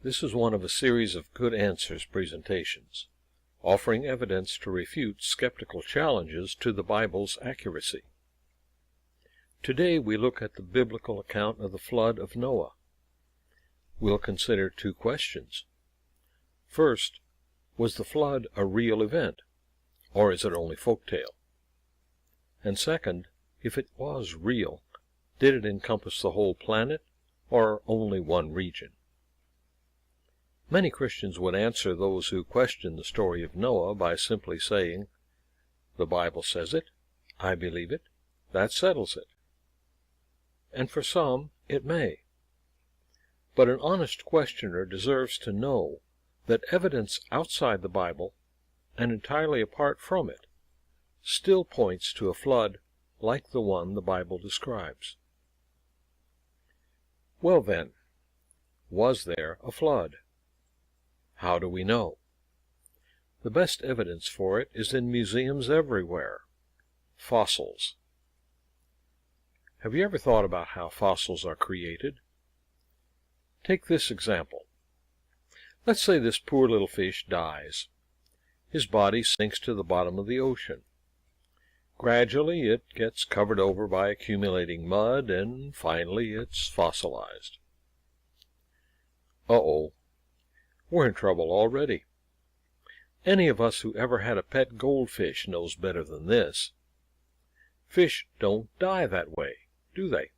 This is one of a series of good answers presentations, offering evidence to refute skeptical challenges to the Bible's accuracy. Today we look at the biblical account of the flood of Noah. We'll consider two questions. First, was the flood a real event, or is it only folktale? And second, if it was real, did it encompass the whole planet, or only one region? Many Christians would answer those who question the story of Noah by simply saying, "The Bible says it, I believe it, that settles it." And for some, it may. But an honest questioner deserves to know that evidence outside the Bible, and entirely apart from it, still points to a flood like the one the Bible describes. Well then, was there a flood? How do we know? The best evidence for it is in museums everywhere. Fossils. Have you ever thought about how fossils are created? Take this example. Let's say this poor little fish dies. His body sinks to the bottom of the ocean. Gradually it gets covered over by accumulating mud, and finally it's fossilized. Uh-oh. We're in trouble already. Any of us who ever had a pet goldfish knows better than this. Fish don't die that way, do they?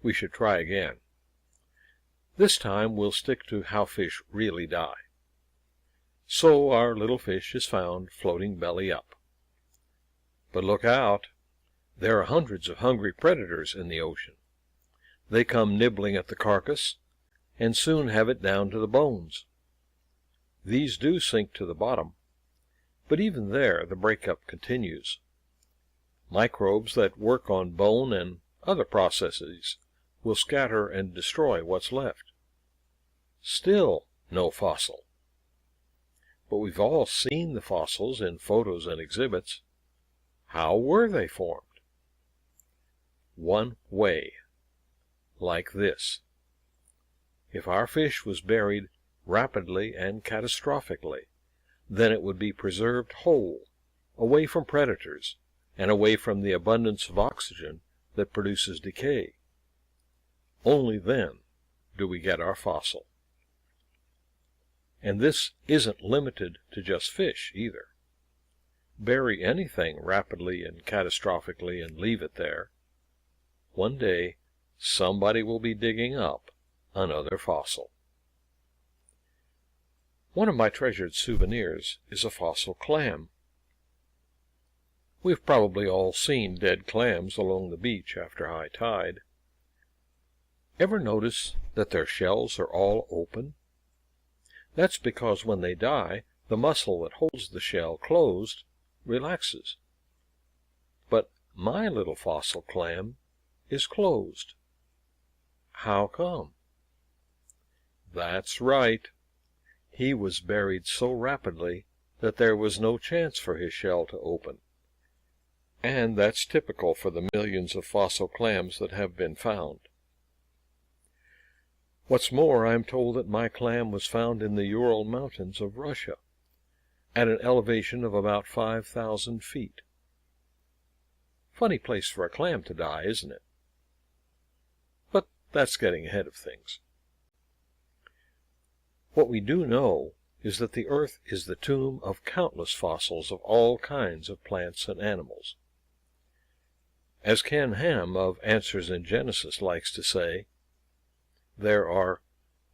We should try again. This time we'll stick to how fish really die. So our little fish is found floating belly up. But look out! There are hundreds of hungry predators in the ocean. They come nibbling at the carcass, and soon have it down to the bones. These do sink to the bottom, but even there the breakup continues. Microbes that work on bone and other processes will scatter and destroy what's left. Still no fossil. But we've all seen the fossils in photos and exhibits. How were they formed? One way. Like this. If our fish was buried rapidly and catastrophically, then it would be preserved whole, away from predators, and away from the abundance of oxygen that produces decay. Only then do we get our fossil. And this isn't limited to just fish, either. Bury anything rapidly and catastrophically and leave it there. One day, somebody will be digging up another fossil. One of my treasured souvenirs is a fossil clam. We've probably all seen dead clams along the beach after high tide. Ever notice that their shells are all open? That's because when they die, the muscle that holds the shell closed relaxes. But my little fossil clam is closed. How come? That's right. He was buried so rapidly that there was no chance for his shell to open. And that's typical for the millions of fossil clams that have been found. What's more, I'm told that my clam was found in the Ural Mountains of Russia, at an elevation of about 5,000 feet. Funny place for a clam to die, isn't it? But that's getting ahead of things. What we do know is that the earth is the tomb of countless fossils of all kinds of plants and animals. As Ken Ham of Answers in Genesis likes to say, there are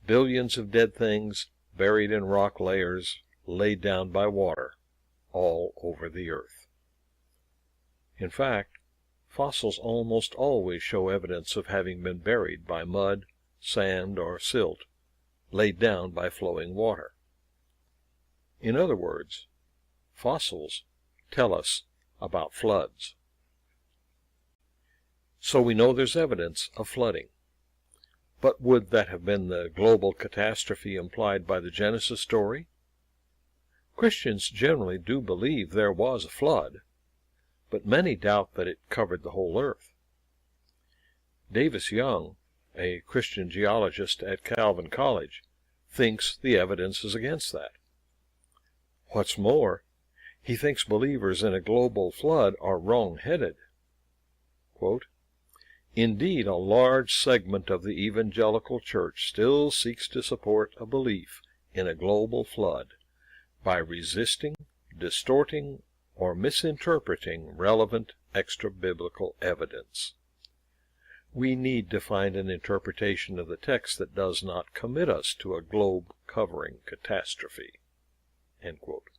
billions of dead things buried in rock layers laid down by water all over the earth. In fact, fossils almost always show evidence of having been buried by mud, sand, or silt, laid down by flowing water. In other words, fossils tell us about floods. So we know there's evidence of flooding. But would that have been the global catastrophe implied by the Genesis story? Christians generally do believe there was a flood, but many doubt that it covered the whole earth. Davis Young, a Christian geologist at Calvin College, thinks the evidence is against that. What's more, he thinks believers in a global flood are wrong-headed. Quote, "Indeed, a large segment of the evangelical church still seeks to support a belief in a global flood by resisting, distorting, or misinterpreting relevant extra-biblical evidence. We need to find an interpretation of the text that does not commit us to a globe-covering catastrophe." End quote.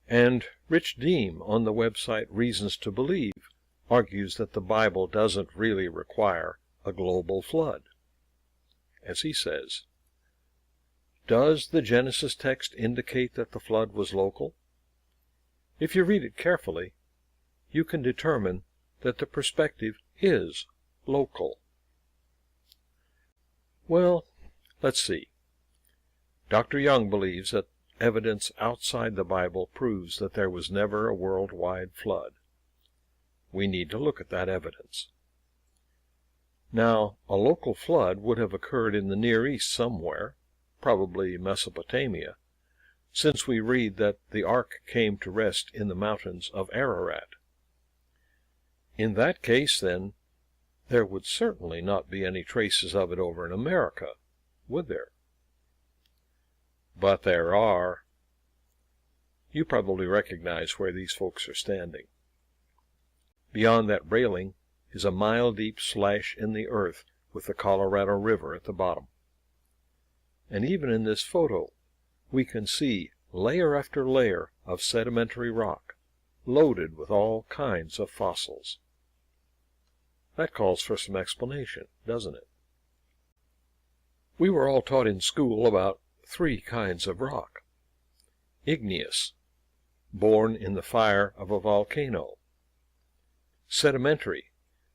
And Rich Deem on the website Reasons to Believe argues that the Bible doesn't really require a global flood. As he says, "Does the Genesis text indicate that the flood was local? If you read it carefully, you can determine that the perspective is local." Well, let's see. Dr. Young believes that evidence outside the Bible proves that there was never a worldwide flood. We need to look at that evidence. Now, a local flood would have occurred in the Near East somewhere, probably Mesopotamia, since we read that the ark came to rest in the mountains of Ararat. In that case, then, there would certainly not be any traces of it over in America, would there? But there are. You probably recognize where these folks are standing. Beyond that railing is a mile-deep slash in the earth with the Colorado River at the bottom. And even in this photo, we can see layer after layer of sedimentary rock, loaded with all kinds of fossils. That calls for some explanation, doesn't it? We were all taught in school about 3 kinds of rock. Igneous, born in the fire of a volcano. Sedimentary,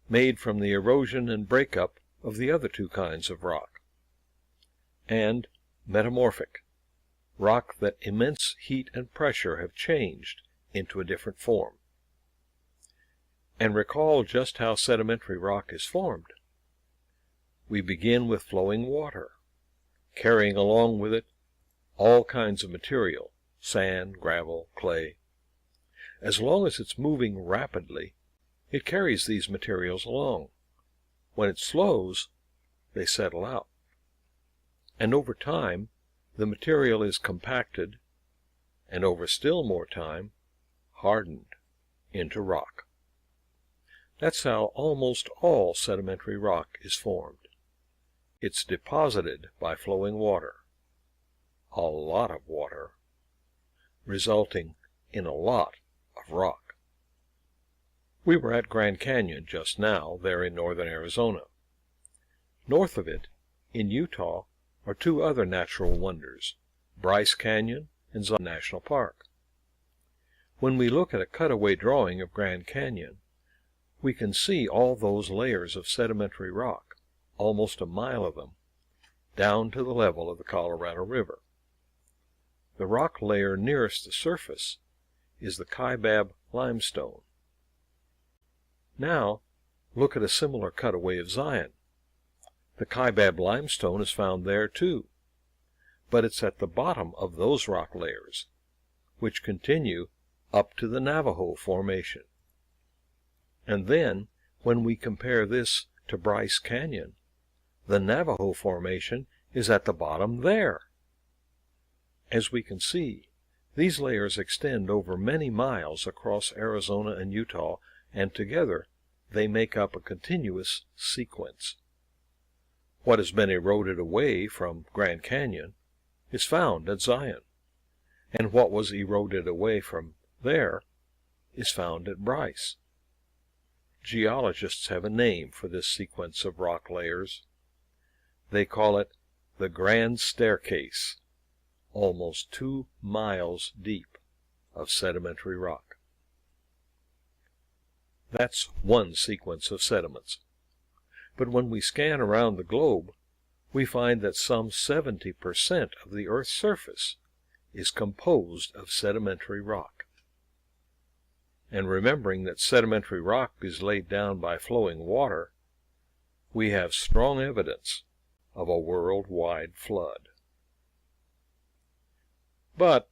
made from the erosion and breakup of the other 2 kinds of rock. And metamorphic, rock that immense heat and pressure have changed into a different form. And recall just how sedimentary rock is formed. We begin with flowing water, carrying along with it all kinds of material, sand, gravel, clay. As long as it's moving rapidly, it carries these materials along. When it slows, they settle out. And over time, the material is compacted, and over still more time, hardened into rock. That's how almost all sedimentary rock is formed. It's deposited by flowing water, a lot of water, resulting in a lot of rock. We were at Grand Canyon just now, there in northern Arizona. North of it, in Utah, are 2 other natural wonders, Bryce Canyon and Zion National Park. When we look at a cutaway drawing of Grand Canyon, we can see all those layers of sedimentary rock, almost a mile of them, down to the level of the Colorado River. The rock layer nearest the surface is the Kaibab limestone. Now, look at a similar cutaway of Zion. The Kaibab limestone is found there too, but it's at the bottom of those rock layers, which continue up to the Navajo Formation. And then, when we compare this to Bryce Canyon, the Navajo Formation is at the bottom there. As we can see, these layers extend over many miles across Arizona and Utah, and together they make up a continuous sequence. What has been eroded away from Grand Canyon is found at Zion, and what was eroded away from there is found at Bryce. Geologists have a name for this sequence of rock layers. They call it the Grand Staircase, almost 2 miles deep of sedimentary rock. That's one sequence of sediments. But when we scan around the globe, we find that some 70% of the Earth's surface is composed of sedimentary rock. And remembering that sedimentary rock is laid down by flowing water, we have strong evidence of a worldwide flood. But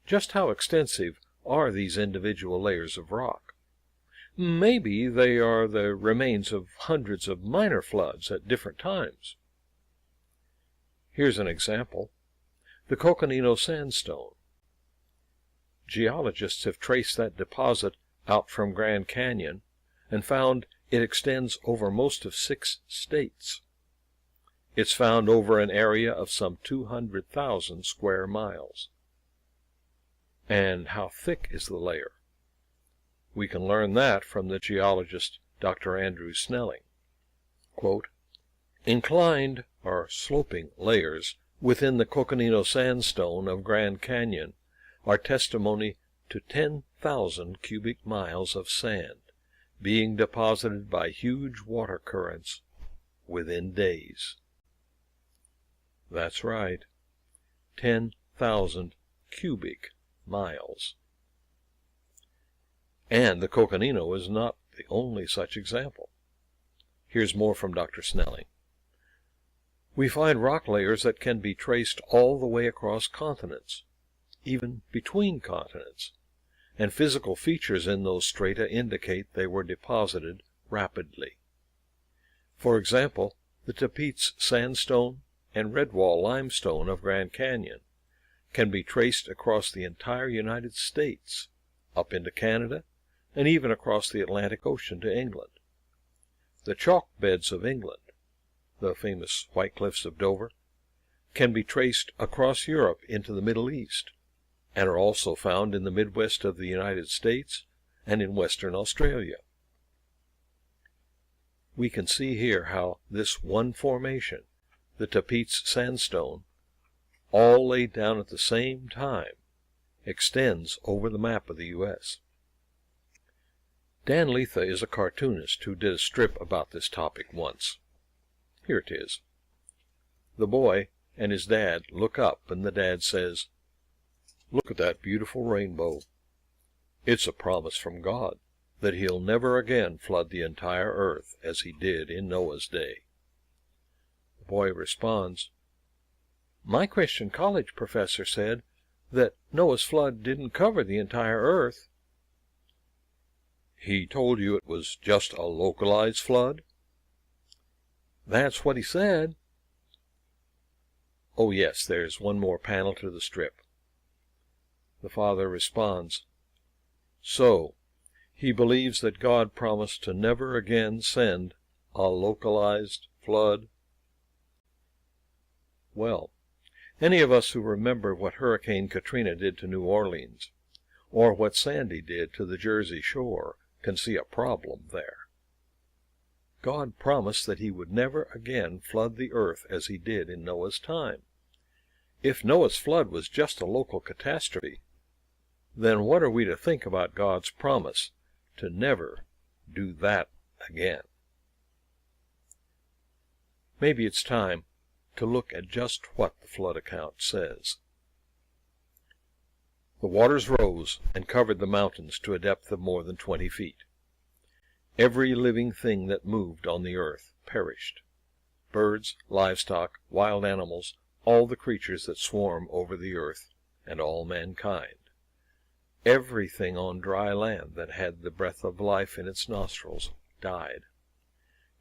just how extensive are these individual layers of rock? Maybe they are the remains of hundreds of minor floods at different times. Here's an example: the Coconino Sandstone. Geologists have traced that deposit out from Grand Canyon and found it extends over most of 6 states. It's found over an area of some 200,000 square miles. And how thick is the layer? We can learn that from the geologist Dr. Andrew Snelling. Quote, "Inclined or sloping layers within the Coconino Sandstone of Grand Canyon are testimony to 10,000 cubic miles of sand being deposited by huge water currents within days." That's right, 10,000 cubic miles. And the Coconino is not the only such example. Here's more from Dr. Snelling. We find rock layers that can be traced all the way across continents, even between continents, and physical features in those strata indicate they were deposited rapidly. For example, the Tappets Sandstone and Redwall Limestone of Grand Canyon can be traced across the entire United States, up into Canada, and even across the Atlantic Ocean to England. The chalk beds of England, the famous White Cliffs of Dover, can be traced across Europe into the Middle East, and are also found in the Midwest of the United States and in Western Australia. We can see here how this one formation, the Tappets Sandstone, all laid down at the same time, extends over the map of the U.S. Dan Letha is a cartoonist who did a strip about this topic once. Here it is. The boy and his dad look up, and the dad says, "Look at that beautiful rainbow. It's a promise from God that He'll never again flood the entire earth as He did in Noah's day." The boy responds, "My Christian college professor said that Noah's flood didn't cover the entire earth." "He told you it was just a localized flood?" "That's what he said." Oh yes, there's one more panel to the strip. The father responds, "So, he believes that God promised to never again send a localized flood?" Well, any of us who remember what Hurricane Katrina did to New Orleans, or what Sandy did to the Jersey Shore, can see a problem there. God promised that He would never again flood the earth as He did in Noah's time. If Noah's flood was just a local catastrophe, then what are we to think about God's promise to never do that again? Maybe it's time to look at just what the flood account says. The waters rose and covered the mountains to a depth of more than 20 feet. Every living thing that moved on the earth perished. Birds, livestock, wild animals, all the creatures that swarm over the earth, and all mankind. Everything on dry land that had the breath of life in its nostrils died.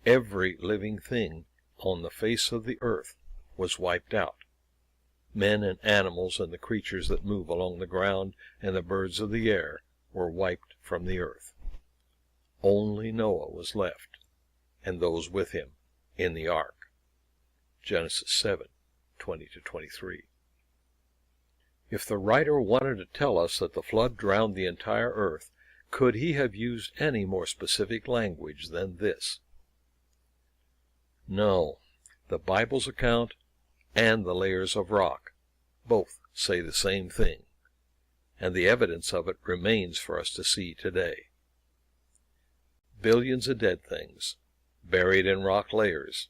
Every living thing on the face of the earth was wiped out. Men and animals and the creatures that move along the ground and the birds of the air were wiped from the earth. Only Noah was left, and those with him in the ark. Genesis 7:20-23. If the writer wanted to tell us that the flood drowned the entire earth, could he have used any more specific language than this? No, the Bible's account and the layers of rock both say the same thing, and the evidence of it remains for us to see today. Billions of dead things, buried in rock layers,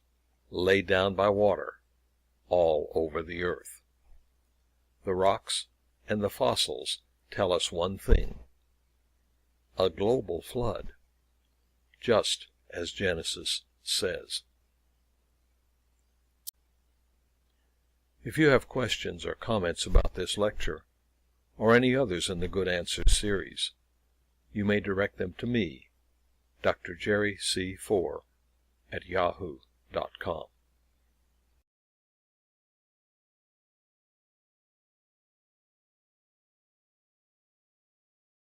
laid down by water, all over the earth. The rocks and the fossils tell us one thing: a global flood, just as Genesis says. If you have questions or comments about this lecture, or any others in the Good Answers series, you may direct them to me, Dr. Jerry C. Four, at yahoo.com.